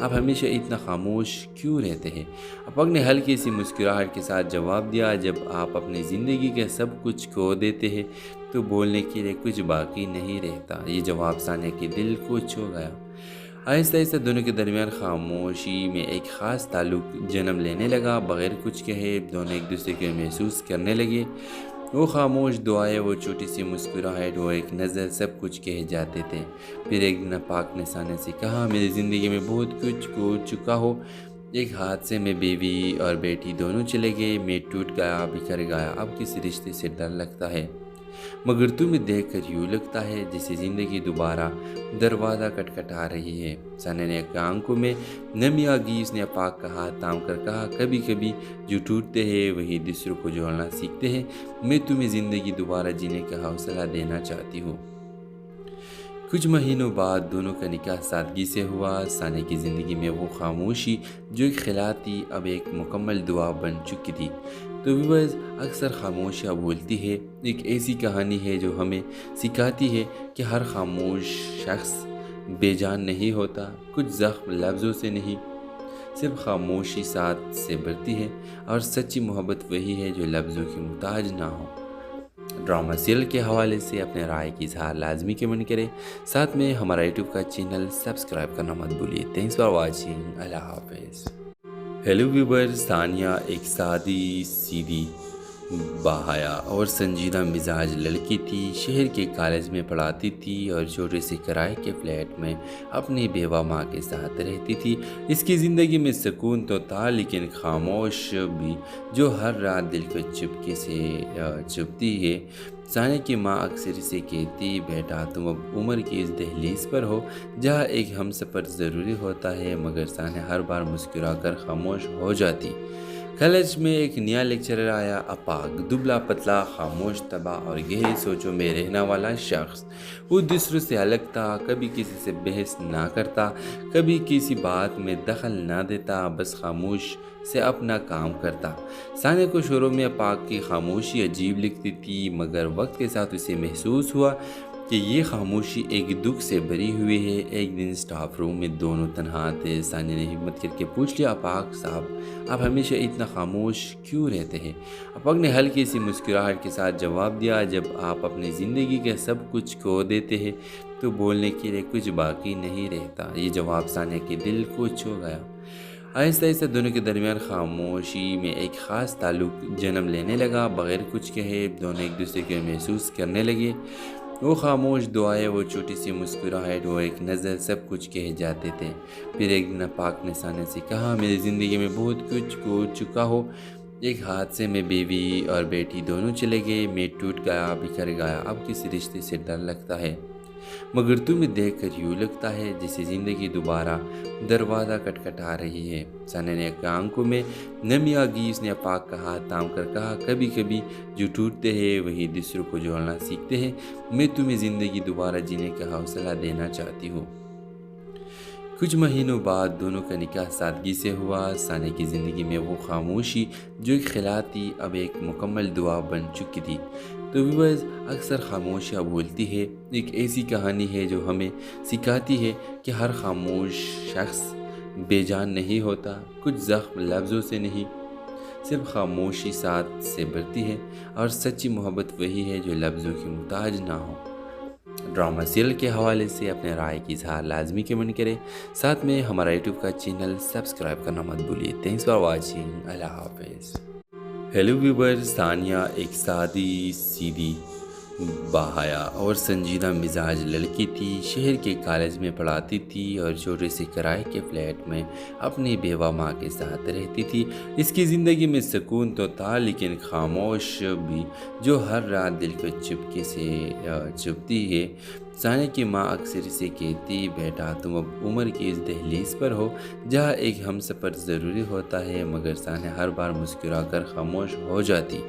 آپ ہمیشہ اتنا خاموش کیوں رہتے ہیں؟ اپاک نے ہلکی سی مسکراہٹ کے ساتھ جواب دیا، جب آپ اپنی زندگی کے سب کچھ کھو دیتے ہیں تو بولنے کے لیے کچھ باقی نہیں رہتا۔ یہ جواب ثانیہ کے دل کو چھو گیا۔ آہستہ آہستہ دونوں کے درمیان خاموشی میں ایک خاص تعلق جنم لینے لگا۔ بغیر کچھ کہے دونوں ایک دوسرے کو محسوس کرنے لگے۔ وہ خاموش دعائیں، وہ چھوٹی سی مسکراہٹ، وہ ایک نظر، سب کچھ کہہ جاتے تھے۔ پھر ایک دن اپاک نے ثانیہ سے کہا، میری زندگی میں بہت کچھ کھو چکا ہو۔ ایک حادثے میں بیوی اور بیٹی دونوں چلے گئے، میں ٹوٹ گیا، بکھر گیا۔ اب کسی رشتے سے ڈر لگتا ہے، مگر تمہیں دیکھ کر یوں لگتا ہے جیسے زندگی دوبارہ دروازہ کھٹکھٹا رہی ہے۔ ثانیہ نے آنکھوں میں نمی آ گئی۔ اس نے اپاک کا ہاتھ تھام کر کہا، کبھی کبھی جو ٹوٹتے ہیں وہی دوسروں کو جوڑنا سیکھتے ہیں۔ میں تمہیں زندگی دوبارہ جینے کا حوصلہ دینا چاہتی ہوں۔ کچھ مہینوں بعد دونوں کا نکاح سادگی سے ہوا۔ ثانیہ کی زندگی میں وہ خاموشی جو ایک خلا تھی اب ایک مکمل دعا بن چکی تھی۔ تو ویورز، اکثر خاموشیاں بولتی ہے ایک ایسی کہانی ہے جو ہمیں سکھاتی ہے کہ ہر خاموش شخص بے جان نہیں ہوتا۔ کچھ زخم لفظوں سے نہیں، صرف خاموشی ساتھ سے بھرتی ہے، اور سچی محبت وہی ہے جو لفظوں کی محتاج نہ ہو۔ ڈرامہ سیریل کے حوالے سے اپنے رائے کی اظہار لازمی کمنٹ کریں، ساتھ میں ہمارا یوٹیوب کا چینل سبسکرائب کرنا مت بھولیے۔ Thanks for watching. اللہ حافظ۔ ہیلو ویورز، ثانیہ ایک سادی سیدھی باحیا اور سنجیدہ مزاج لڑکی تھی۔ شہر کے کالج میں پڑھاتی تھی اور چھوٹے سے کرائے کے فلیٹ میں اپنی بیوہ ماں کے ساتھ رہتی تھی۔ اس کی زندگی میں سکون تو تھا، لیکن خاموش بھی جو ہر رات دل کو چپکے سے چبھتی ہے۔ ثانیہ کی ماں اکثر اسے کہتی، بیٹا تم اب عمر کی اس دہلیز پر ہو جہاں ایک ہم سفر ضروری ہوتا ہے، مگر ثانیہ ہر بار مسکرا کر خاموش ہو جاتی۔ کالج میں ایک نیا لیکچرر آیا، اپاک، دبلا پتلا، خاموش طبع اور گہری سوچوں میں رہنے والا شخص۔ وہ دوسروں سے الگ تھا، کبھی کسی سے بحث نہ کرتا، کبھی کسی بات میں دخل نہ دیتا، بس خاموش سے اپنا کام کرتا۔ ثانیہ کو شروع میں اپاک کی خاموشی عجیب لگتی تھی، مگر وقت کے ساتھ اسے محسوس ہوا کہ یہ خاموشی ایک دکھ سے بھری ہوئی ہے۔ ایک دن اسٹاف روم میں دونوں تنہا تھے۔ ثانیہ نے ہمت کر کے پوچھ لیا، اپاک صاحب، آپ ہمیشہ اتنا خاموش کیوں رہتے ہیں؟ اپاک نے ہلکی سی مسکراہٹ کے ساتھ جواب دیا، جب آپ اپنی زندگی کے سب کچھ کھو دیتے ہیں تو بولنے کے لیے کچھ باقی نہیں رہتا۔ یہ جواب ثانیہ کے دل کو چھو گیا۔ آہستہ آہستہ دونوں کے درمیان خاموشی میں ایک خاص تعلق جنم لینے لگا۔ بغیر کچھ کہے دونوں ایک دوسرے کو محسوس کرنے لگے۔ وہ خاموش دعائیں، وہ چھوٹی سی مسکراہٹ، وہ ایک نظر، سب کچھ کہہ جاتے تھے۔ پھر ایک دن اپاک نے ثانیہ سے کہا، میری زندگی میں بہت کچھ کھو چکا ہو۔ ایک حادثے میں بیوی اور بیٹی دونوں چلے گئے، میں ٹوٹ گیا، بکھر گیا۔ اب کسی رشتے سے ڈر لگتا ہے، مگر تمہیں دیکھ کر یوں لگتا ہے جیسے زندگی دوبارہ دروازہ کھٹکھٹا رہی ہے۔ ثانیہ نے آنکھوں میں نمی آ گئی۔ اس نے اپاک کا ہاتھ تھام کر کہا، کبھی کبھی جو ٹوٹتے ہیں وہی دوسروں کو جوڑنا سیکھتے ہیں۔ میں تمہیں زندگی دوبارہ جینے کا حوصلہ دینا چاہتی ہوں۔ کچھ مہینوں بعد دونوں کا نکاح سادگی سے ہوا۔ ثانیہ کی زندگی میں وہ خاموشی جو ایک خلا تھی اب ایک مکمل دعا بن چکی تھی۔ تو ویورز، اکثر خاموشیاں بولتی ہے ایک ایسی کہانی ہے جو ہمیں سکھاتی ہے کہ ہر خاموش شخص بے جان نہیں ہوتا۔ کچھ زخم لفظوں سے نہیں، صرف خاموشی ساتھ سے بھرتی ہے، اور سچی محبت وہی ہے جو لفظوں کی محتاج نہ ہو۔ ڈرامہ سیریل کے حوالے سے اپنے رائے کی اظہار لازمی کمنٹ کریں، ساتھ میں ہمارا یوٹیوب کا چینل سبسکرائب کرنا مت بھولیے۔ Thanks for watching. اللہ حافظ۔ ہیلو ویورز، ثانیہ ایک سادی سیدھی باحیا اور سنجیدہ مزاج لڑکی تھی۔ شہر کے کالج میں پڑھاتی تھی اور چھوٹے سے کرائے کے فلیٹ میں اپنی بیوہ ماں کے ساتھ رہتی تھی۔ اس کی زندگی میں سکون تو تھا، لیکن خاموش بھی جو ہر رات دل کو چپکے سے چبھتی ہے۔ ثانیہ کی ماں اکثر اسے کہتی، بیٹا تم اب عمر کی اس دہلیز پر ہو جہاں ایک ہم سفر ضروری ہوتا ہے، مگر ثانیہ ہر بار مسکرا کر خاموش ہو جاتی۔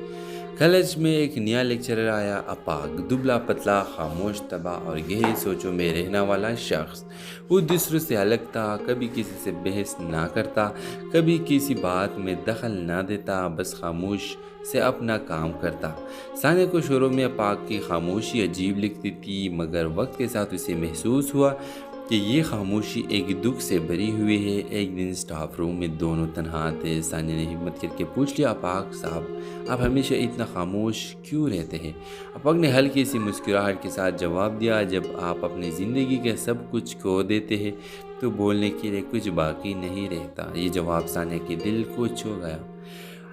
کالج میں ایک نیا لیکچرر آیا، اپاک، دبلا پتلا، خاموش طبع اور گہری سوچوں میں رہنے والا شخص۔ وہ دوسروں سے الگ تھا، کبھی کسی سے بحث نہ کرتا، کبھی کسی بات میں دخل نہ دیتا، بس خاموش سے اپنا کام کرتا۔ ثانیہ کو شروع میں اپاک کی خاموشی عجیب لگتی تھی، مگر وقت کے ساتھ اسے محسوس ہوا کہ یہ خاموشی ایک دکھ سے بری ہوئی ہے۔ ایک دن سٹاف روم میں دونوں تنہا تھے۔ ثانیہ نے ہمت کر کے پوچھ لیا، پاک صاحب آپ ہمیشہ اتنا خاموش کیوں رہتے ہیں؟ افاق نے ہلکی سی مسکراہٹ کے ساتھ جواب دیا، جب آپ اپنی زندگی کے سب کچھ کھو دیتے ہیں تو بولنے کے لیے کچھ باقی نہیں رہتا۔ یہ جواب ثانیہ کے دل کو چھو گیا۔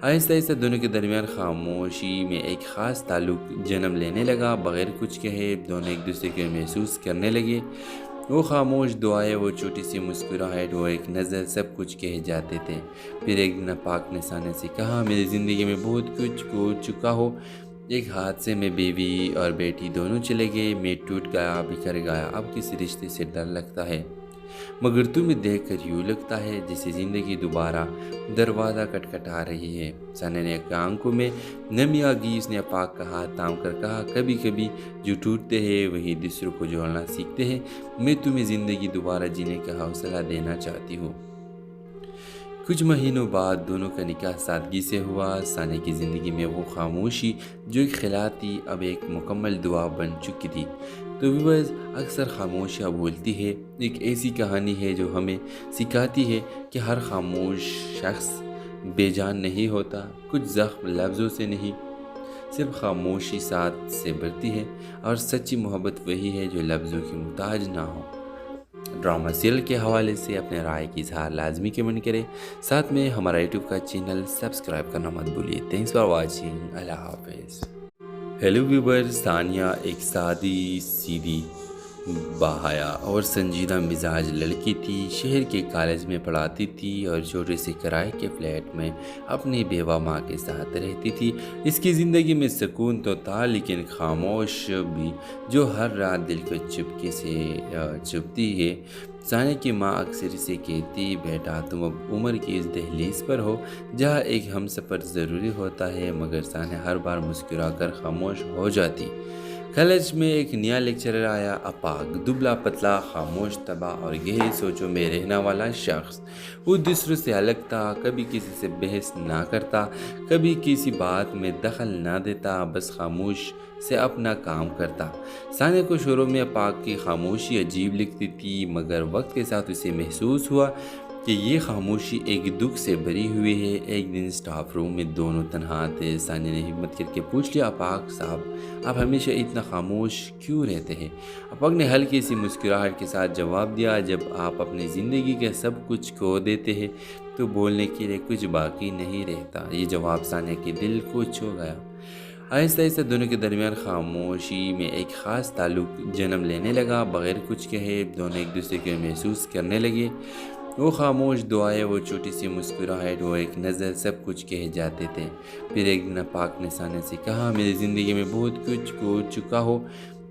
آہستہ آہستہ دونوں کے درمیان خاموشی میں ایک خاص تعلق جنم لینے لگا۔ بغیر کچھ کہے دونوں ایک دوسرے کو محسوس کرنے لگے۔ وہ خاموش دعائیں، وہ چھوٹی سی مسکراہٹ، وہ ایک نظر، سب کچھ کہے جاتے تھے۔ پھر ایک دن پاک نے ثانیہ سے کہا، میری زندگی میں بہت کچھ کھو چکا ہو۔ ایک حادثے میں بیوی اور بیٹی دونوں چلے گئے، میں ٹوٹ گیا، بکھر گیا۔ اب کسی رشتے سے ڈر لگتا ہے، مگر تمہیں دیکھ کر یوں لگتا ہے جیسے زندگی دوبارہ دروازہ کھٹکھٹا رہی ہے۔ ثانیہ نے آنکھوں میں نمی آ گئی۔ اس نے پاک کا ہاتھ تھام کر کہا، کبھی کبھی جو ٹوٹتے ہیں وہی دوسروں کو جوڑنا سیکھتے ہیں۔ میں تمہیں زندگی دوبارہ جینے کا حوصلہ دینا چاہتی ہوں۔ کچھ مہینوں بعد دونوں کا نکاح سادگی سے ہوا۔ ثانیہ کی زندگی میں وہ خاموشی جو ایک خلا تھی اب ایک مکمل دعا بن چکی تھی۔ تو ویورز، اکثر خاموشیاں بولتی ہے ایک ایسی کہانی ہے جو ہمیں سکھاتی ہے کہ ہر خاموش شخص بے جان نہیں ہوتا۔ کچھ زخم لفظوں سے نہیں، صرف خاموشی ساتھ سے بڑھتی ہے، اور سچی محبت وہی ہے جو لفظوں کی محتاج نہ ہو۔ ڈرامہ سیریل کے حوالے سے اپنے رائے کی اظہار لازمی کمنٹ کریں، ساتھ میں ہمارا یوٹیوب کا چینل سبسکرائب کرنا مت بھولیے۔ تھینکس فار واچنگ، اللہ حافظ۔ ہیلو ویور، ثانیہ ایک سادی سیدھی باحیا اور سنجیدہ مزاج لڑکی تھی۔ شہر کے کالج میں پڑھاتی تھی اور چھوٹے سے کرائے کے فلیٹ میں اپنی بیوہ ماں کے ساتھ رہتی تھی۔ اس کی زندگی میں سکون تو تھا، لیکن خاموش بھی جو ہر رات دل کو چپکے سے چبھتی ہے۔ ثانیہ کی ماں اکثر اسے کہتی، بیٹا تم اب عمر کی اس دہلیز پر ہو جہاں ایک ہم سفر ضروری ہوتا ہے، مگر ثانیہ ہر بار مسکرا کر خاموش ہو جاتی۔ کالج میں ایک نیا لیکچرر آیا، اپاگ، دبلا پتلا، خاموش طبع اور گہری سوچوں میں رہنے والا شخص۔ وہ دوسروں سے الگ تھا، کبھی کسی سے بحث نہ کرتا، کبھی کسی بات میں دخل نہ دیتا، بس خاموش سے اپنا کام کرتا۔ ثانیہ کو شروع میں اپاگ کی خاموشی عجیب لگتی تھی، مگر وقت کے ساتھ اسے محسوس ہوا کہ یہ خاموشی ایک دکھ سے بری ہوئی ہے۔ ایک دن سٹاف روم میں دونوں تنہا تھے۔ ثانیہ نے ہمت کر کے پوچھ لیا، پاک صاحب آپ ہمیشہ اتنا خاموش کیوں رہتے ہیں؟ افاق نے ہلکی سی مسکراہٹ کے ساتھ جواب دیا، جب آپ اپنی زندگی کے سب کچھ کھو دیتے ہیں تو بولنے کے لیے کچھ باقی نہیں رہتا۔ یہ جواب ثانیہ کے دل کو چھو گیا۔ آہستہ آہستہ دونوں کے درمیان خاموشی میں ایک خاص تعلق جنم لینے لگا۔ بغیر کچھ کہے دونوں ایک دوسرے کو محسوس کرنے لگے۔ وہ خاموش دعائیں، وہ چھوٹی سی مسکراہٹ، وہ ایک نظر، سب کچھ کہے جاتے تھے۔ پھر ایک دن پاک نے ثانیہ سے کہا، میری زندگی میں بہت کچھ کھو چکا ہو۔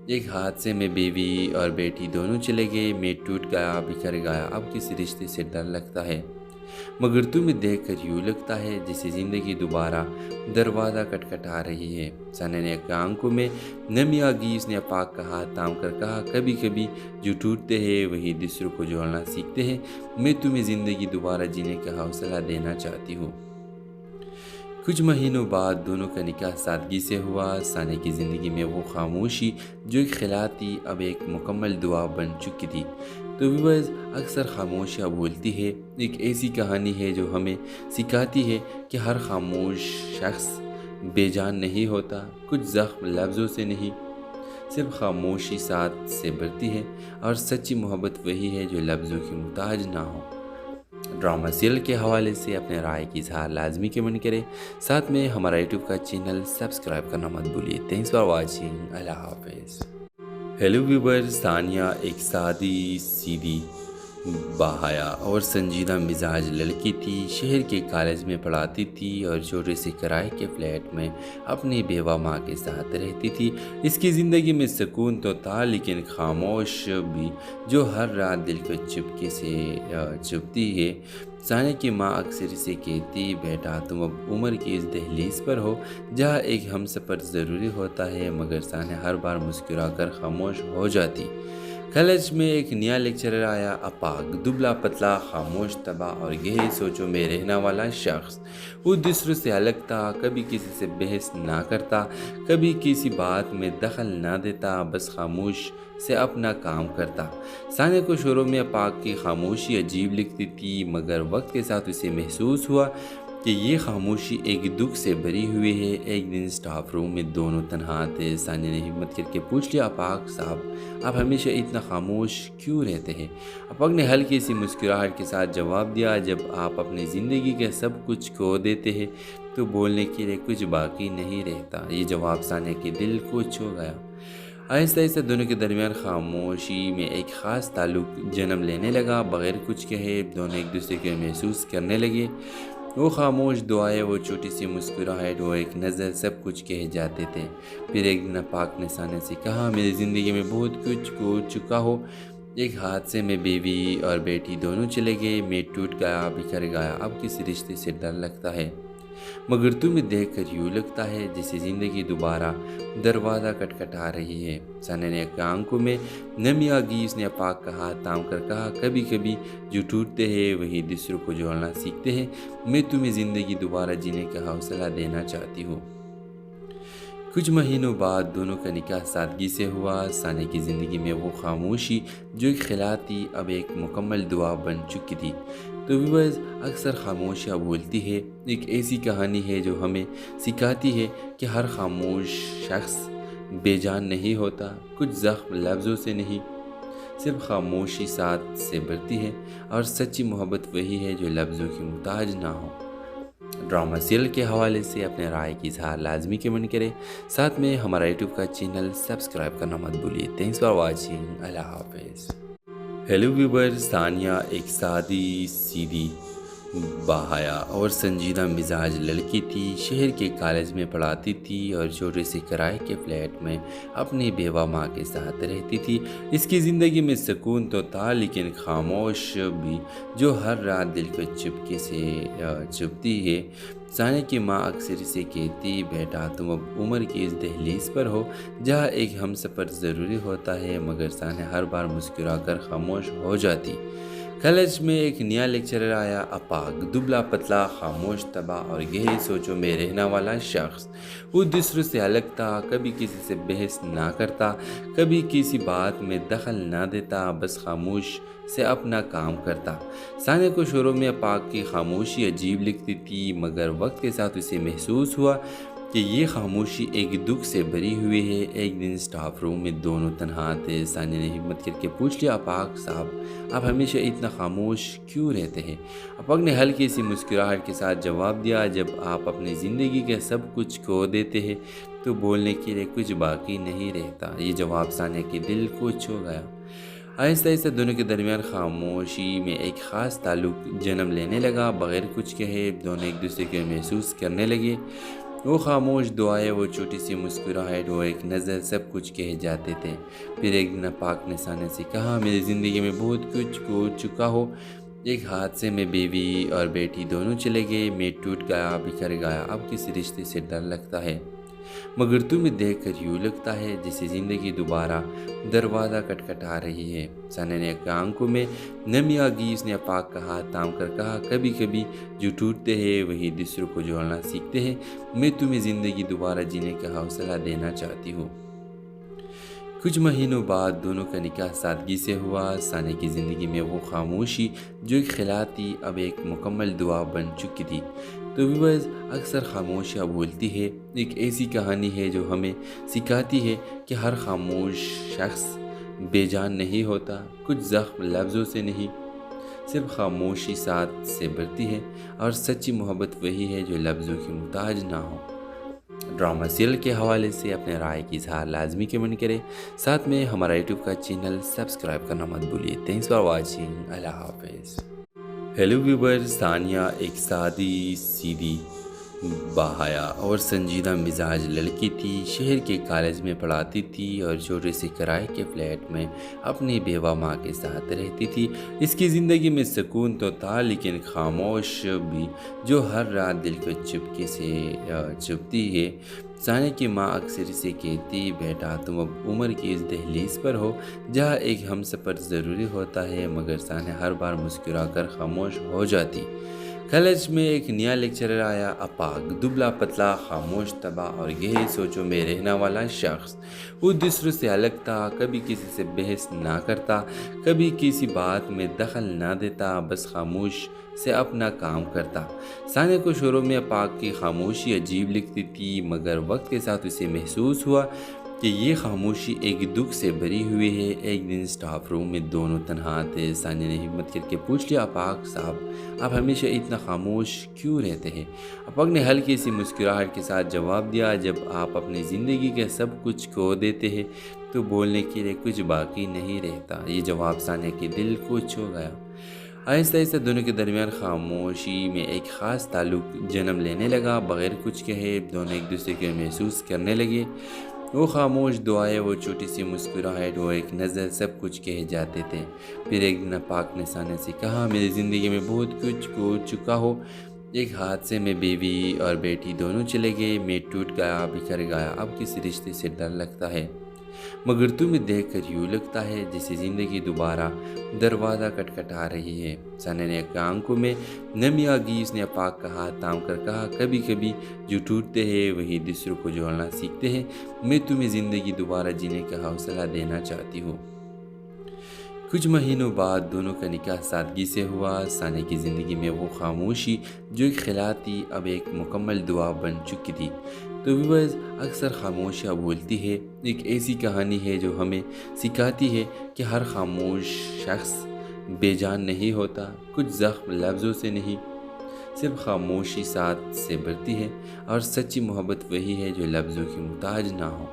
ایک حادثے میں بیوی اور بیٹی دونوں چلے گئے، میں ٹوٹ گیا، بکھر گیا۔ اب کسی رشتے سے ڈر لگتا ہے، مگر تمہیں دیکھ کر یوں لگتا ہے جیسے زندگی دوبارہ دروازہ کھٹکھٹا رہی ہے۔ ثانیہ نے آنکھوں میں نمی آ گئی۔ اس نے پاک کا ہاتھ تھام کر کہا، کبھی کبھی جو ٹوٹتے ہیں وہی دوسروں کو جوڑنا سیکھتے ہیں۔ میں تمہیں زندگی دوبارہ جینے کا حوصلہ دینا چاہتی ہوں۔ کچھ مہینوں بعد دونوں کا نکاح سادگی سے ہوا۔ ثانیہ کی زندگی میں وہ خاموشی جو ایک خلا تھی اب ایک مکمل دعا بن چکی تھی۔ تو ویورز، اکثر خاموشیاں بولتی ہے ایک ایسی کہانی ہے جو ہمیں سکھاتی ہے کہ ہر خاموش شخص بے جان نہیں ہوتا۔ کچھ زخم لفظوں سے نہیں، صرف خاموشی ساتھ سے بڑھتی ہے، اور سچی محبت وہی ہے جو لفظوں کی محتاج نہ ہو۔ ڈرامہ سیریل کے حوالے سے اپنے رائے کی اظہار لازمی کمنٹ کریں، ساتھ میں ہمارا یوٹیوب کا چینل سبسکرائب کرنا مت بھولیے۔ تھینکس فار واچنگ، اللہ حافظ۔ ہیلو ویور، ثانیہ ایک سادی سیدھی باحیا اور سنجیدہ مزاج لڑکی تھی۔ شہر کے کالج میں پڑھاتی تھی اور چھوٹے سے کرائے کے فلیٹ میں اپنی بیوہ ماں کے ساتھ رہتی تھی۔ اس کی زندگی میں سکون تو تھا، لیکن خاموش بھی جو ہر رات دل کو چپکے سے چبھتی ہے۔ ثانیہ کی ماں اکثر اسے کہتی، بیٹا تم اب عمر کی اس دہلیز پر ہو جہاں ایک ہم سفر ضروری ہوتا ہے، مگر ثانیہ ہر بار مسکرا کر خاموش ہو جاتی۔ کالج میں ایک نیا لیکچرر آیا، اپاگ، دبلا پتلا، خاموش، تباہ اور گہری سوچوں میں رہنے والا شخص۔ وہ دوسروں سے الگ تھا، کبھی کسی سے بحث نہ کرتا، کبھی کسی بات میں دخل نہ دیتا، بس خاموش سے اپنا کام کرتا۔ ثانیہ کو شروع میں اپاگ کی خاموشی عجیب لگتی تھی، مگر وقت کے ساتھ اسے محسوس ہوا کہ یہ خاموشی ایک دکھ سے بھری ہوئی ہے۔ ایک دن اسٹاف روم میں دونوں تنہا تھے۔ ثانیہ نے ہمت کر کے پوچھ لیا، اپاگ صاحب، آپ ہمیشہ اتنا خاموش کیوں رہتے ہیں؟ اپاگ نے ہلکی سی مسکراہٹ کے ساتھ جواب دیا، جب آپ اپنی زندگی کے سب کچھ کھو دیتے ہیں تو بولنے کے لیے کچھ باقی نہیں رہتا۔ یہ جواب ثانیہ کے دل کو چھو گیا۔ آہستہ آہستہ دونوں کے درمیان خاموشی میں ایک خاص تعلق جنم لینے لگا۔ بغیر کچھ کہے دونوں ایک دوسرے کو محسوس کرنے لگے۔ وہ خاموش دعائیں، وہ چھوٹی سی مسکراہٹ، وہ ایک نظر، سب کچھ کہے جاتے تھے۔ پھر ایک دن اپاگ نے ثانیہ سے کہا، میری زندگی میں بہت کچھ کھو چکا ہو۔ ایک حادثے میں بیوی اور بیٹی دونوں چلے گئے، میں ٹوٹ گیا، بکھر گیا، اب کسی رشتے سے ڈر لگتا ہے، مگر تمہیں دیکھ کر یوں لگتا ہے جیسے زندگی دوبارہ دروازہ کھٹکھٹا رہی ہے۔ ثانیہ نے آنکھوں میں نمی آ گئی۔ اس نے اپاگ کا ہاتھ تھام کر کہا، کبھی کبھی جو ٹوٹتے ہیں وہی دوسروں کو جوڑنا سیکھتے ہیں۔ میں تمہیں زندگی دوبارہ جینے کا حوصلہ دینا چاہتی ہوں۔ کچھ مہینوں بعد دونوں کا نکاح سادگی سے ہوا۔ ثانیہ کی زندگی میں وہ خاموشی جو ایک خلا تھی اب ایک مکمل دعا بن چکی تھی۔ تو ویورز، اکثر خاموشیاں بولتی ہے، ایک ایسی کہانی ہے جو ہمیں سکھاتی ہے کہ ہر خاموش شخص بے جان نہیں ہوتا۔ کچھ زخم لفظوں سے نہیں، صرف خاموشی ساتھ سے بھرتی ہے، اور سچی محبت وہی ہے جو لفظوں کی محتاج نہ ہو۔ ڈرامہ سیریل کے حوالے سے اپنے رائے کی اظہار لازمی کمنٹ کریں، ساتھ میں ہمارا یوٹیوب کا چینل سبسکرائب کرنا مت بھولیے۔ تھینکس فار واچنگ، اللہ حافظ۔ ہیلو ویورز، ثانیہ ایک سادی، سیدھی، باحیا اور سنجیدہ مزاج لڑکی تھی۔ شہر کے کالج میں پڑھاتی تھی اور چھوٹے سے کرائے کے فلیٹ میں اپنی بیوہ ماں کے ساتھ رہتی تھی۔ اس کی زندگی میں سکون تو تھا، لیکن خاموش بھی، جو ہر رات دل کو چپکے سے چبھتی ہے۔ ثانیہ کی ماں اکثر اسے کہتی، بیٹا تم اب عمر کی اس دہلیز پر ہو جہاں ایک ہم سفر ضروری ہوتا ہے، مگر ثانیہ ہر بار مسکرا کر خاموش ہو جاتی۔ کالج میں ایک نیا لیکچرر آیا، اپاگ، دبلا پتلا، خاموش، تباہ اور گہری سوچوں میں رہنے والا شخص۔ وہ دوسروں سے الگ تھا، کبھی کسی سے بحث نہ کرتا، کبھی کسی بات میں دخل نہ دیتا، بس خاموش سے اپنا کام کرتا۔ ثانیہ کو شروع میں اپاگ کی خاموشی عجیب لگتی تھی، مگر وقت کے ساتھ اسے محسوس ہوا کہ یہ خاموشی ایک دکھ سے بھری ہوئی ہے۔ ایک دن اسٹاف روم میں دونوں تنہا تھے۔ ثانیہ نے ہمت کر کے پوچھ لیا، اپاگ صاحب، آپ ہمیشہ اتنا خاموش کیوں رہتے ہیں؟ اپاگ نے ہلکی سی مسکراہٹ کے ساتھ جواب دیا، جب آپ اپنی زندگی کے سب کچھ کھو دیتے ہیں تو بولنے کے لیے کچھ باقی نہیں رہتا۔ یہ جواب ثانیہ کے دل کو چھو گیا۔ آہستہ آہستہ دونوں کے درمیان خاموشی میں ایک خاص تعلق جنم لینے لگا۔ بغیر کچھ کہے دونوں ایک دوسرے کو محسوس کرنے لگے۔ وہ خاموش دعائیں، وہ چھوٹی سی مسکراہٹ، وہ ایک نظر، سب کچھ کہے جاتے تھے۔ پھر ایک دن اپاگ نے ثانیہ سے کہا، میری زندگی میں بہت کچھ کھو چکا ہو۔ ایک حادثے میں بیوی اور بیٹی دونوں چلے گئے، میں ٹوٹ گیا، بکھر گیا، اب کسی رشتے سے ڈر لگتا ہے، مگر تمہیں دیکھ کر یوں لگتا ہے جیسے زندگی دوبارہ دروازہ کھٹکھٹا رہی ہے۔ ثانیہ نے آنکھوں میں نمی آ گئی۔ اس نے اپاگ کا ہاتھ تھام کر کہا، کبھی کبھی جو ٹوٹتے ہیں وہی دوسروں کو جوڑنا سیکھتے ہیں۔ میں تمہیں زندگی دوبارہ جینے کا حوصلہ دینا چاہتی ہوں۔ کچھ مہینوں بعد دونوں کا نکاح سادگی سے ہوا۔ ثانیہ کی زندگی میں وہ خاموشی جو ایک خلا تھی اب ایک مکمل دعا بن چکی تھی۔ تو ویورز، اکثر خاموشیاں بولتی ہے، ایک ایسی کہانی ہے جو ہمیں سکھاتی ہے کہ ہر خاموش شخص بے جان نہیں ہوتا۔ کچھ زخم لفظوں سے نہیں، صرف خاموشی ساتھ سے بھرتی ہے، اور سچی محبت وہی ہے جو لفظوں کی محتاج نہ ہو۔ ڈرامہ سیریل کے حوالے سے اپنے رائے کی اظہار لازمی کمنٹ کریں، ساتھ میں ہمارا یوٹیوب کا چینل سبسکرائب کرنا مت بھولیے۔ تھینکس فار واچنگ، اللہ حافظ۔ ہیلو ویورز، ثانیہ ایک سادی، سیدھی، باحیا اور سنجیدہ مزاج لڑکی تھی۔ شہر کے کالج میں پڑھاتی تھی اور چھوٹے سے کرائے کے فلیٹ میں اپنی بیوہ ماں کے ساتھ رہتی تھی۔ اس کی زندگی میں سکون تو تھا، لیکن خاموش بھی، جو ہر رات دل کو چپکے سے چبھتی ہے۔ ثانیہ کی ماں اکثر اسے کہتی، بیٹا تم اب عمر کی اس دہلیز پر ہو جہاں ایک ہم سفر ضروری ہوتا ہے، مگر ثانیہ ہر بار مسکرا کر خاموش ہو جاتی۔ کالج میں ایک نیا لیکچرر آیا، اپاگ، دبلا پتلا، خاموش طبع اور گہری سوچوں میں رہنے والا شخص۔ وہ دوسروں سے الگ تھا، کبھی کسی سے بحث نہ کرتا، کبھی کسی بات میں دخل نہ دیتا، بس خاموش سے اپنا کام کرتا۔ ثانیہ کو شروع میں اپاگ کی خاموشی عجیب لگتی تھی، مگر وقت کے ساتھ اسے محسوس ہوا کہ یہ خاموشی ایک دکھ سے بھری ہوئی ہے۔ ایک دن اسٹاف روم میں دونوں تنہا تھے۔ ثانیہ نے ہمت کر کے پوچھ لیا، اپاگ صاحب آپ ہمیشہ اتنا خاموش کیوں رہتے ہیں؟ اپاگ نے ہلکی سی مسکراہٹ کے ساتھ جواب دیا، جب آپ اپنی زندگی کے سب کچھ کھو دیتے ہیں تو بولنے کے لیے کچھ باقی نہیں رہتا۔ یہ جواب ثانیہ کے دل کو چھو گیا۔ آہستہ آہستہ دونوں کے درمیان خاموشی میں ایک خاص تعلق جنم لینے لگا۔ بغیر کچھ کہے دونوں ایک دوسرے کو محسوس کرنے لگے۔ وہ خاموش دعائیں، وہ چھوٹی سی مسکراہٹ، وہ ایک نظر، سب کچھ کہے جاتے تھے۔ پھر ایک دن اپاگ نے ثانیہ سے کہا، میری زندگی میں بہت کچھ کھو چکا ہو۔ ایک حادثے میں بیوی اور بیٹی دونوں چلے گئے، میں ٹوٹ گیا، بکھر گیا، اب کسی رشتے سے ڈر لگتا ہے، مگر تمہیں دیکھ کر یوں لگتا ہے جیسے زندگی دوبارہ دروازہ کھٹکھٹا رہی ہے۔ ثانیہ نے آنکھوں میں نمی آ گئی۔ اس نے اپاگ کا ہاتھ تھام کر کہا، کبھی کبھی جو ٹوٹتے ہیں وہی دوسروں کو جوڑنا سیکھتے ہیں۔ میں تمہیں زندگی دوبارہ جینے کا حوصلہ دینا چاہتی ہوں۔ کچھ مہینوں بعد دونوں کا نکاح سادگی سے ہوا۔ ثانیہ کی زندگی میں وہ خاموشی جو ایک خلا تھی اب ایک مکمل دعا بن چکی تھی۔ تو ویورز، اکثر خاموشیاں بولتی ہے ایک ایسی کہانی ہے جو ہمیں سکھاتی ہے کہ ہر خاموش شخص بے جان نہیں ہوتا۔ کچھ زخم لفظوں سے نہیں، صرف خاموشی ساتھ سے بھرتی ہے، اور سچی محبت وہی ہے جو لفظوں کی محتاج نہ ہو۔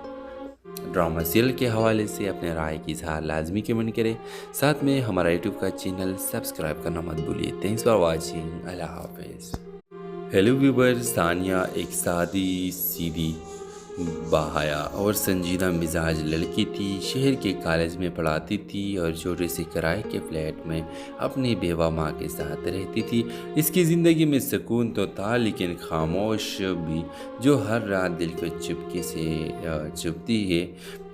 ڈرامہ سیریل کے حوالے سے اپنے رائے کی اظہار لازمی کمنٹ کریں، ساتھ میں ہمارا یوٹیوب کا چینل سبسکرائب کرنا مت بھولیے۔ تھینکس فار واچنگ، اللہ حافظ۔ ہیلو ویور، ثانیہ ایک سادی، سیدھی، باحیا اور سنجیدہ مزاج لڑکی تھی۔ شہر کے کالج میں پڑھاتی تھی اور چھوٹے سے کرائے کے فلیٹ میں اپنی بیوہ ماں کے ساتھ رہتی تھی۔ اس کی زندگی میں سکون تو تھا، لیکن خاموش بھی جو ہر رات دل کو چپکے سے چبھتی ہے۔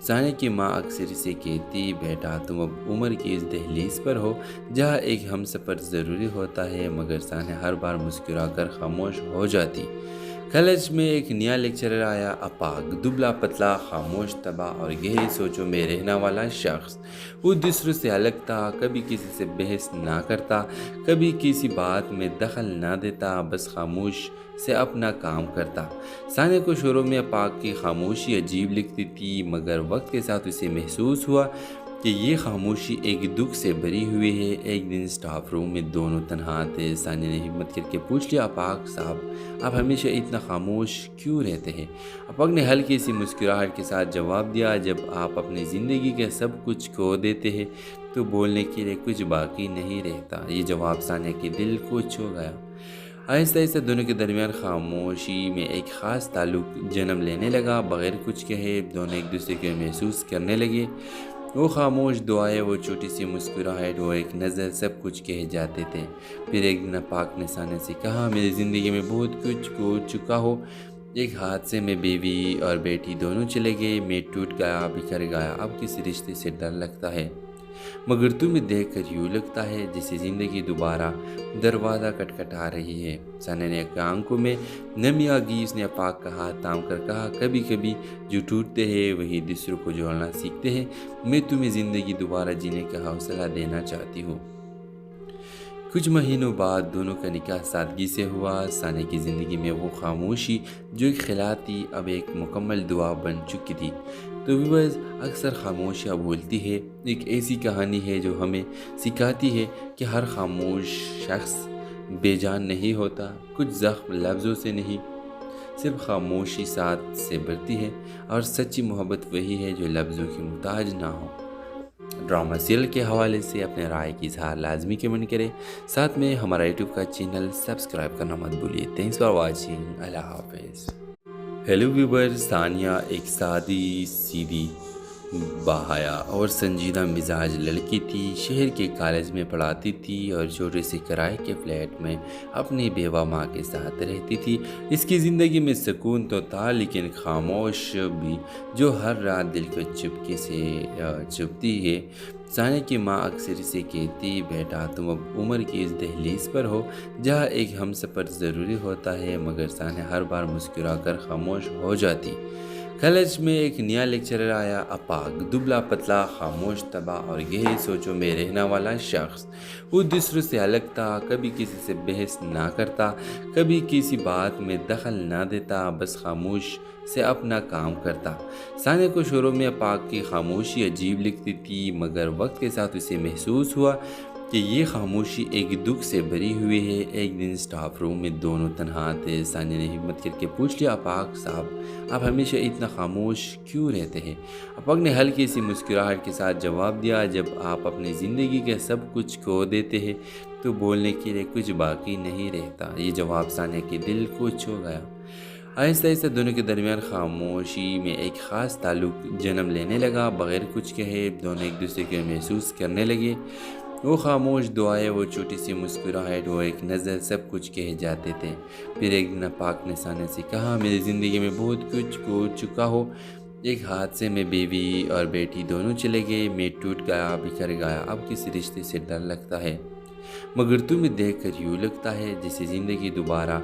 ثانیہ کی ماں اکثر اسے کہتی، بیٹا تم اب عمر کی اس دہلیز پر ہو جہاں ایک ہم سفر ضروری ہوتا ہے، مگر ثانیہ ہر بار مسکرا کر خاموش ہو جاتی۔ کالج میں ایک نیا لیکچرر آیا، اپاگ، دبلا پتلا، خاموش طبع اور گہری سوچوں میں رہنے والا شخص۔ وہ دوسروں سے الگ تھا، کبھی کسی سے بحث نہ کرتا، کبھی کسی بات میں دخل نہ دیتا، بس خاموش سے اپنا کام کرتا۔ ثانیہ کو شروع میں اپاگ کی خاموشی عجیب لگتی تھی، مگر وقت کے ساتھ اسے محسوس ہوا کہ یہ خاموشی ایک دکھ سے بھری ہوئی ہے۔ ایک دن اسٹاف روم میں دونوں تنہا تھے۔ ثانیہ نے ہمت کر کے پوچھ لیا، اپاگ صاحب آپ ہمیشہ اتنا خاموش کیوں رہتے ہیں؟ اپاگ نے ہلکی سی مسکراہٹ کے ساتھ جواب دیا، جب آپ اپنی زندگی کے سب کچھ کھو دیتے ہیں تو بولنے کے لیے کچھ باقی نہیں رہتا۔ یہ جواب ثانیہ کے دل کو چھو گیا۔ آہستہ آہستہ دونوں کے درمیان خاموشی میں ایک خاص تعلق جنم لینے لگا۔ بغیر کچھ کہے دونوں ایک دوسرے کو محسوس کرنے لگے۔ وہ خاموش دعائیں، وہ چھوٹی سی مسکراہٹ، وہ ایک نظر، سب کچھ کہے جاتے تھے۔ پھر ایک دن اپاگ نے ثانیہ سے کہا، میری زندگی میں بہت کچھ کھو چکا ہو۔ ایک حادثے میں بیوی اور بیٹی دونوں چلے گئے، میں ٹوٹ گیا، بکھر گیا، اب کسی رشتے سے ڈر لگتا ہے، مگر تمہیں دیکھ کر یوں لگتا ہے جیسے زندگی دوبارہ دروازہ کھٹکھٹا رہی ہے۔ ثانیہ نے آنکھوں میں نمی آ گئی۔ اس نے اپاگ کا ہاتھ تھام کر کہا، کبھی کبھی جو ٹوٹتے ہیں وہی دوسروں کو جوڑنا سیکھتے ہیں۔ میں تمہیں زندگی دوبارہ جینے کا حوصلہ دینا چاہتی ہوں۔ کچھ مہینوں بعد دونوں کا نکاح سادگی سے ہوا۔ ثانیہ کی زندگی میں وہ خاموشی جو ایک خلا تھی اب ایک مکمل دعا بن چکی تھی۔ تو ویورز، اکثر خاموشیاں بولتی ہے ایک ایسی کہانی ہے جو ہمیں سکھاتی ہے کہ ہر خاموش شخص بے جان نہیں ہوتا۔ کچھ زخم لفظوں سے نہیں، صرف خاموشی ساتھ سے بھرتی ہے، اور سچی محبت وہی ہے جو لفظوں کی محتاج نہ ہو۔ ڈرامہ سیریل کے حوالے سے اپنے رائے کی اظہار لازمی کمنٹ کریں، ساتھ میں ہمارا یوٹیوب کا چینل سبسکرائب کرنا مت بھولیے۔ تھینکس فار واچنگ، اللہ حافظ۔ ہیلو ویور، ثانیہ ایک سادی، سیدھی، باحیا اور سنجیدہ مزاج لڑکی تھی، شہر کے کالج میں پڑھاتی تھی اور چھوٹے سے کرائے کے فلیٹ میں اپنی بیوہ ماں کے ساتھ رہتی تھی۔ اس کی زندگی میں سکون تو تھا لیکن خاموش بھی، جو ہر رات دل کو چپکے سے چبھتی ہے۔ ثانیہ کی ماں اکثر اسے کہتی، بیٹا تم اب عمر کی اس دہلیز پر ہو جہاں ایک ہم سفر ضروری ہوتا ہے، مگر ثانیہ ہر بار مسکرا کر خاموش ہو جاتی۔ کالج میں ایک نیا لیکچرر آیا، اپاگ، دبلا پتلا، خاموش طبع اور گہری سوچوں میں رہنے والا شخص۔ وہ دوسروں سے الگ تھا، کبھی کسی سے بحث نہ کرتا، کبھی کسی بات میں دخل نہ دیتا، بس خاموش سے اپنا کام کرتا۔ ثانیہ کو شروع میں اپاگ کی خاموشی عجیب لگتی تھی، مگر وقت کے ساتھ اسے محسوس ہوا کہ یہ خاموشی ایک دکھ سے بھری ہوئی ہے۔ ایک دن اسٹاف روم میں دونوں تنہا تھے۔ ثانیہ نے ہمت کر کے پوچھ لیا، اپاگ صاحب آپ ہمیشہ اتنا خاموش کیوں رہتے ہیں؟ اپاگ نے ہلکی سی مسکراہٹ کے ساتھ جواب دیا، جب آپ اپنی زندگی کے سب کچھ کھو دیتے ہیں تو بولنے کے لیے کچھ باقی نہیں رہتا۔ یہ جواب ثانیہ کے دل کو چھو گیا۔ آہستہ آہستہ دونوں کے درمیان خاموشی میں ایک خاص تعلق جنم لینے لگا۔ بغیر کچھ کہے دونوں ایک دوسرے کو محسوس کرنے لگے۔ وہ خاموش دعائیں، وہ چھوٹی سی مسکراہٹ، وہ ایک نظر، سب کچھ کہہ جاتے تھے۔ پھر ایک دن اپاگ نے ثانیہ سے کہا، میری زندگی میں بہت کچھ کھو چکا ہو، ایک حادثے میں بیوی اور بیٹی دونوں چلے گئے، میں ٹوٹ گیا، بکھر گیا، اب کسی رشتے سے ڈر لگتا ہے، مگر تمہیں دیکھ کر یوں لگتا ہے جیسے زندگی دوبارہ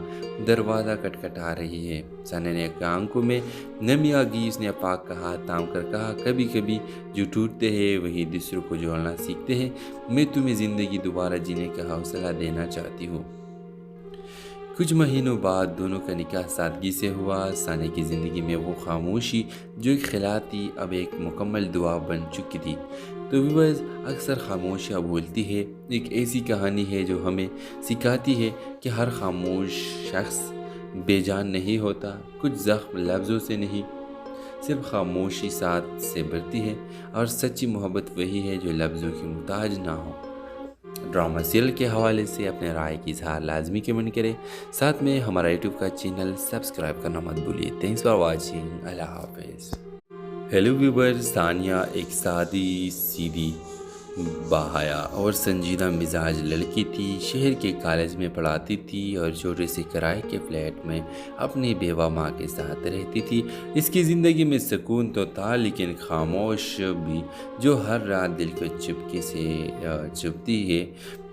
دروازہ کھٹکھٹا رہی ہے۔ ثانیہ نے آنکھوں میں نمی آ گئی۔ اس نے اپاگ کا ہاتھ تھام کر کہا، کبھی کبھی جو ٹوٹتے ہیں وہی دوسروں کو جوڑنا سیکھتے ہیں، میں تمہیں زندگی دوبارہ جینے کا حوصلہ دینا چاہتی ہوں۔ کچھ مہینوں بعد دونوں کا نکاح سادگی سے ہوا۔ ثانیہ کی زندگی میں وہ خاموشی جو ایک خلا تھی اب ایک مکمل دعا بن چکی تھی۔ تو ویورز، اکثر خاموشیاں بولتی ہے، ایک ایسی کہانی ہے جو ہمیں سکھاتی ہے کہ ہر خاموش شخص بے جان نہیں ہوتا، کچھ زخم لفظوں سے نہیں، صرف خاموشی ساتھ سے بھرتی ہے، اور سچی محبت وہی ہے جو لفظوں کی محتاج نہ ہو۔ ڈرامہ سیریل کے حوالے سے اپنے رائے کی اظہار لازمی کمنٹ کریں، ساتھ میں ہمارا یوٹیوب کا چینل سبسکرائب کرنا مت بھولیے۔ تھینکس فار واچنگ، اللہ حافظ۔ ہیلو ویور، ثانیہ ایک سادی سیدھی، باحیا اور سنجیدہ مزاج لڑکی تھی، شہر کے کالج میں پڑھاتی تھی اور چھوٹے سے کرائے کے فلیٹ میں اپنی بیوہ ماں کے ساتھ رہتی تھی۔ اس کی زندگی میں سکون تو تھا لیکن خاموش بھی، جو ہر رات دل کو چپکے سے چبھتی ہے۔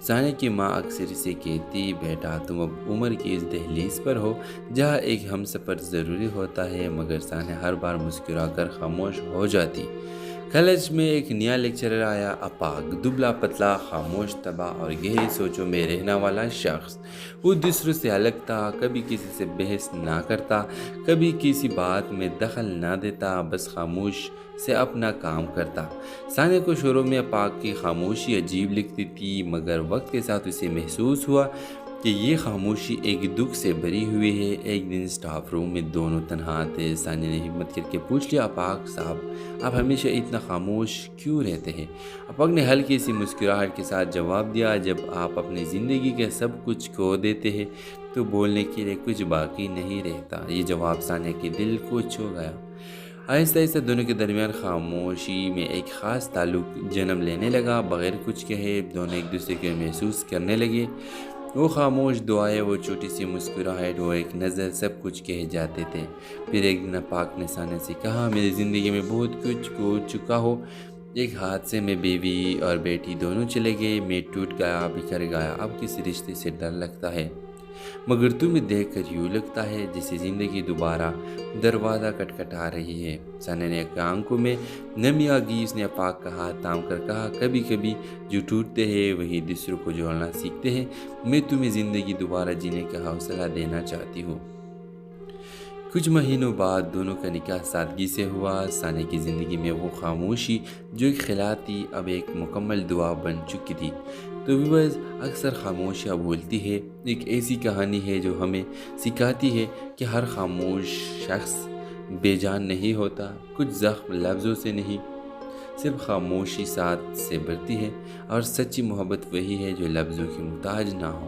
ثانیہ کی ماں اکثر اسے کہتی، بیٹا تم اب عمر کی اس دہلیز پر ہو جہاں ایک ہم سفر ضروری ہوتا ہے، مگر ثانیہ ہر بار مسکرا کر خاموش ہو جاتی۔ کالج میں ایک نیا لیکچرر آیا، اپاگ، دبلا پتلا، خاموش طبع اور گہری سوچوں میں رہنے والا شخص۔ وہ دوسروں سے الگ تھا، کبھی کسی سے بحث نہ کرتا، کبھی کسی بات میں دخل نہ دیتا، بس خاموش سے اپنا کام کرتا۔ ثانیہ کو شروع میں اپاگ کی خاموشی عجیب لگتی تھی، مگر وقت کے ساتھ اسے محسوس ہوا کہ یہ خاموشی ایک دکھ سے بھری ہوئی ہے۔ ایک دن اسٹاف روم میں دونوں تنہا تھے۔ ثانیہ نے ہمت کر کے پوچھ لیا، اپاگ صاحب آپ ہمیشہ اتنا خاموش کیوں رہتے ہیں؟ اپاگ نے ہلکی سی مسکراہٹ کے ساتھ جواب دیا، جب آپ اپنی زندگی کے سب کچھ کھو دیتے ہیں تو بولنے کے لیے کچھ باقی نہیں رہتا۔ یہ جواب ثانیہ کے دل کو چھو گیا۔ آہستہ آہستہ دونوں کے درمیان خاموشی میں ایک خاص تعلق جنم لینے لگا۔ بغیر کچھ کہے دونوں ایک دوسرے کو محسوس کرنے لگے۔ وہ خاموش دعائیں، وہ چھوٹی سی مسکراہٹ، وہ ایک نظر، سب کچھ کہہ جاتے تھے۔ پھر ایک دن اپاگ نے ثانیہ سے کہا، میری زندگی میں بہت کچھ کھو چکا ہو، ایک حادثے میں بیوی اور بیٹی دونوں چلے گئے، میں ٹوٹ گیا، بکھر گیا، اب کسی رشتے سے ڈر لگتا ہے، مگر تمہیں دیکھ کر یوں لگتا ہے جیسے زندگی دوبارہ دروازہ کھٹکھٹا رہی ہے۔ ثانیہ نے آنکھوں میں نمی آ گئی۔ اس نے اپاگ کا ہاتھ تھام کر کہا، کبھی کبھی جو ٹوٹتے ہیں وہی دوسروں کو جوڑنا سیکھتے ہیں، میں تمہیں زندگی دوبارہ جینے کا حوصلہ دینا چاہتی ہوں۔ کچھ مہینوں بعد دونوں کا نکاح سادگی سے ہوا۔ ثانیہ کی زندگی میں وہ خاموشی جو ایک خلا تھی اب ایک مکمل دعا بن چکی تھی۔ تو ویورز، اکثر خاموشیاں بولتی ہے، ایک ایسی کہانی ہے جو ہمیں سکھاتی ہے کہ ہر خاموش شخص بے جان نہیں ہوتا، کچھ زخم لفظوں سے نہیں، صرف خاموشی ساتھ سے بھرتی ہے، اور سچی محبت وہی ہے جو لفظوں کی محتاج نہ ہو۔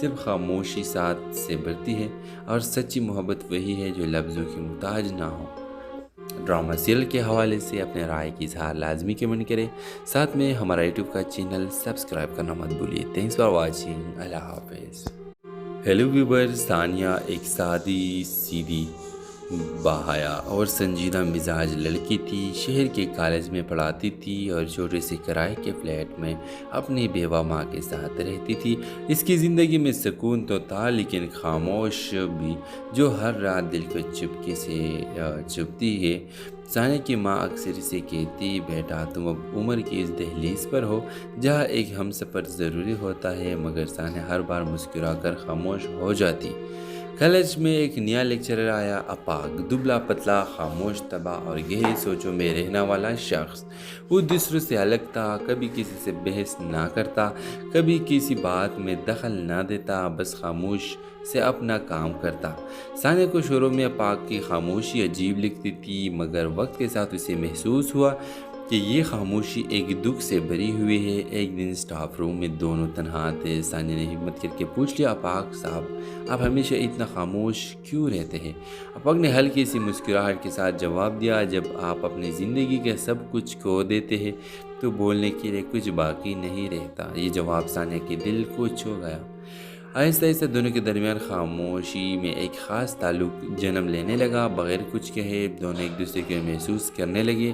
صرف خاموشی ساتھ سے بڑھتی ہے، اور سچی محبت وہی ہے جو لفظوں کی محتاج نہ ہو۔ ڈرامہ سیریل کے حوالے سے اپنے رائے کی اظہار لازمی کمنٹ کریں، ساتھ میں ہمارا یوٹیوب کا چینل سبسکرائب کرنا مت بھولیے۔ تھینکس فار واچنگ، اللہ حافظ۔ ہیلو ویور، ثانیہ ایک سادی سیدھی باحیا اور سنجیدہ مزاج لڑکی تھی۔ شہر کے کالج میں پڑھاتی تھی اور چھوٹے سے کرائے کے فلیٹ میں اپنی بیوہ ماں کے ساتھ رہتی تھی۔ اس کی زندگی میں سکون تو تھا، لیکن خاموش بھی، جو ہر رات دل کو چپکے سے چبھتی ہے۔ ثانیہ کی ماں اکثر اسے کہتی، بیٹا تم اب عمر کی اس دہلیز پر ہو جہاں ایک ہم سفر ضروری ہوتا ہے، مگر ثانیہ ہر بار مسکرا کر خاموش ہو جاتی۔ کالج میں ایک نیا لیکچرر آیا، اپاگ، دبلا پتلا، خاموش طبع اور گہری سوچوں میں رہنے والا شخص۔ وہ دوسروں سے الگ تھا، کبھی کسی سے بحث نہ کرتا، کبھی کسی بات میں دخل نہ دیتا، بس خاموش سے اپنا کام کرتا۔ ثانیہ کو شروع میں اپاگ کی خاموشی عجیب لگتی تھی، مگر وقت کے ساتھ اسے محسوس ہوا کہ یہ خاموشی ایک دکھ سے بھری ہوئی ہے۔ ایک دن اسٹاف روم میں دونوں تنہا تھے۔ ثانیہ نے ہمت کر کے پوچھ لیا، اپاگ صاحب آپ ہمیشہ اتنا خاموش کیوں رہتے ہیں؟ اپاگ نے ہلکی سی مسکراہٹ کے ساتھ جواب دیا، جب آپ اپنی زندگی کا سب کچھ کھو دیتے ہیں تو بولنے کے لیے کچھ باقی نہیں رہتا۔ یہ جواب ثانیہ کے دل کو چھو گیا۔ آہستہ آہستہ دونوں کے درمیان خاموشی میں ایک خاص تعلق جنم لینے لگا۔ بغیر کچھ کہے دونوں ایک دوسرے کو محسوس کرنے لگے۔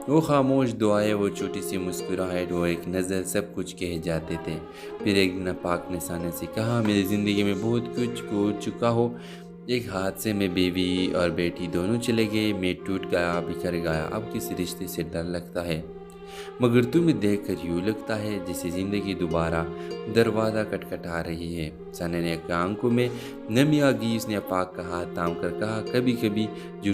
وہ خاموش دعائیں، وہ چھوٹی سی مسکراہٹ، وہ ایک نظر، سب کچھ کہہ جاتے تھے۔ پھر ایک دن اپاگ نے ثانیہ سے کہا، میری زندگی میں بہت کچھ کھو چکا ہو۔ ایک حادثے میں بیوی اور بیٹی دونوں چلے گئے، میں ٹوٹ گیا، بکھر گیا، اب کسی رشتے سے ڈر لگتا ہے، مگر تمہیں دیکھ کر یوں لگتا ہے جیسے زندگی دوبارہ دروازہ کھٹکھٹا رہی ہے۔ ثانیہ نے آنکھوں میں نمی آ گئی، اس نے اپاگ کا ہاتھ تھام کر کہا، کبھی کبھی جو